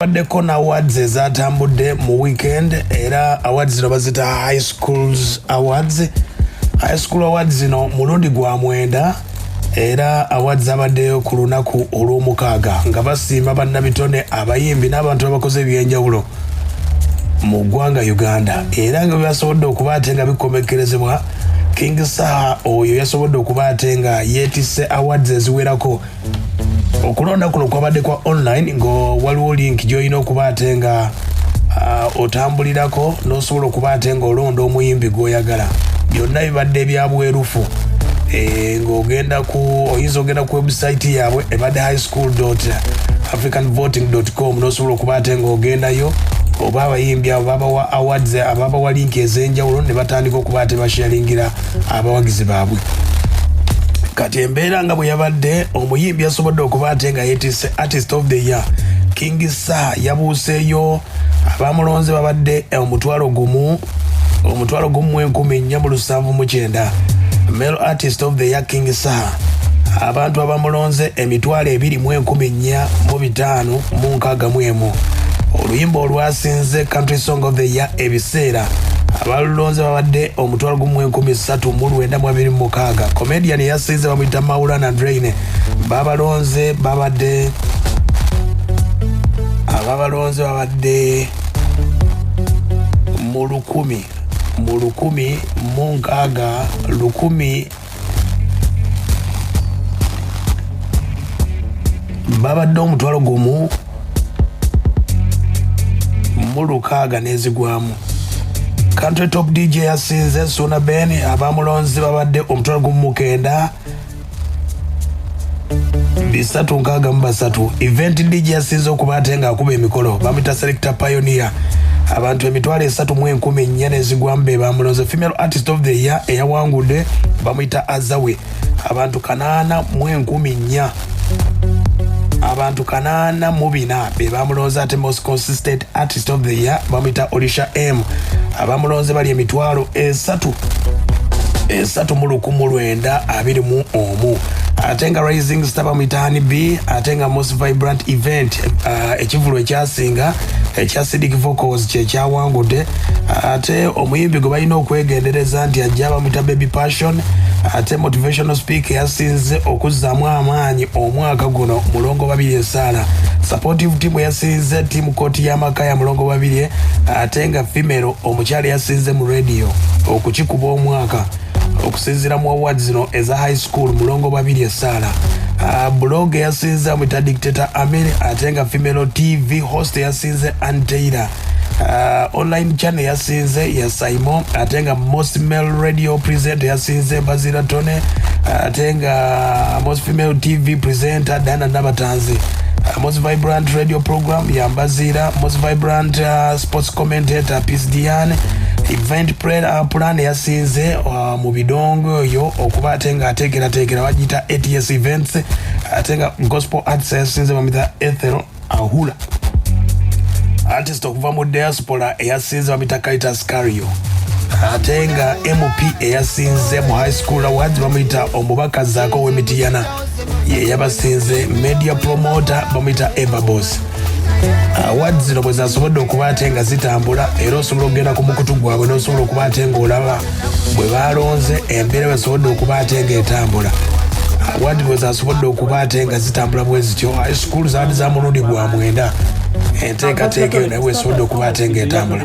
Baddeko na awards ezatambudde mu weekend era awards zino bazita Hiskool awards. Hiskool awards zino mulundi gwa mwenda era awards abaddeyo ku lunaku olw'omukaaga nga basiima bannabitone abayimbi n'abantu abakoze ebyenjawulo mu ggwanga Uganda era nga byasobodde okuba ate nga bikomekkerezebwa King Saha oyo yasobodde okuba ate nga yeetisse awards eziwerako. Okulonda kuno kwabadde kwa online ngo waliwo link gy'olina okuba ate nga otambulirako n'osobola okuba ate nga olonda omuyimbi gw'oyagala. Byonna bibadde ebya bwerufu oyinza ogenda ku website yaabwe ebadde highschool.africanvoting.com n'osobola okuba ate nga ogendayo oba abayimbi abo babawa awards ababawa link ez'enjawulo ne batandika okuba ate basharingira abawagizi baabwe. Kati embeera nga bwe yabadde omuyimbi yasobodde okuba ate nga yeetisse artist of the year. King Saha yabuuseeyo abamulonze babadde omutwalo gumu mu 1479. Male artist of the year King Saha abantu abamulonze emitwalo 2,455 oluyimba olwasinze country song of the year ebiseera abalulonze babadde omutwalo 13,926. Comedian yasinze bamuyita Maulana Draine babalonze babadde mu 1,000 babadde omutwalo gumu mu 600 n'ezigwamu. Country top DJ yasinze Suna Ben abamulonze babadde omutwalo gumu 9,363. Event DJ yasinze okuba ate nga akuba emikolo bamuyita Selector Pioneer abantu emitwalo 3,400 n'ezigwamu be bamulonze. Female artist of the year eyawangudde bamuyita Azawe abantu 8,400 abantu 84 be bamulonze. Ate most consistent artist of the year bamuyita Olisha M abamulonze bali emitwalo 3,921. ate nga rising star bamuyita Honey B ate nga most vibrant event ekivulo ekyasinga acidic vocals kyekyawangudde. Ate omuyimbi gwe balina okwegendereza nti ajja bamuyita Baby Passion. Ate motivational speaker yasinze okuzzaamu amaanyi omwaka guno mulongo babiri esaala. Supportive team yasinze team koti y'amaka ya mulongo babiri. Ate nga female omukyala yasinze mu radio okukikuba omwaka okusinzira mu awards zino eza high school mulongo babiri esaala. Blog yasinze amuyita Dictator Amir ate nga female TV host yasinze Anteira. Online channel yasinze ya Simon ate nga most male radio presenter yasinze Bazira Tone ate nga most female TV presenter Dana Nabatanzi. Most vibrant radio program ya Bazira. Most vibrant sports commentator Peace Diane. Event plan yasinze mu bidongo yo okuba ate nga ateekerateekera bagiyita ATS events. Ate nga gospel arts yasinze bamuyita Ethel Ahula. Artist okuva mu diaspora eyasinze bamuyita Kaitas Cario. Ate nga MP eyasinze mu high school awards bamuyita omubaka Zaako w'Emitiyana ye yabasinze. Media promoter bamuyita Eva Boss. Awards zino bwe zasobodde okuba ate nga zitambula era osobola okugenda ku mukutu gwabwe n'osobola okuba ate ng'olaba bwe balonze embeera bwesobodde okuba ate nga etambula. Awards bwe zasobodde okuba ate nga zitambula bwe zityo. High school zaadi za mulundi gwa mwenda enteekateeka eyo naye bwesobodde okuba ate nga etambula.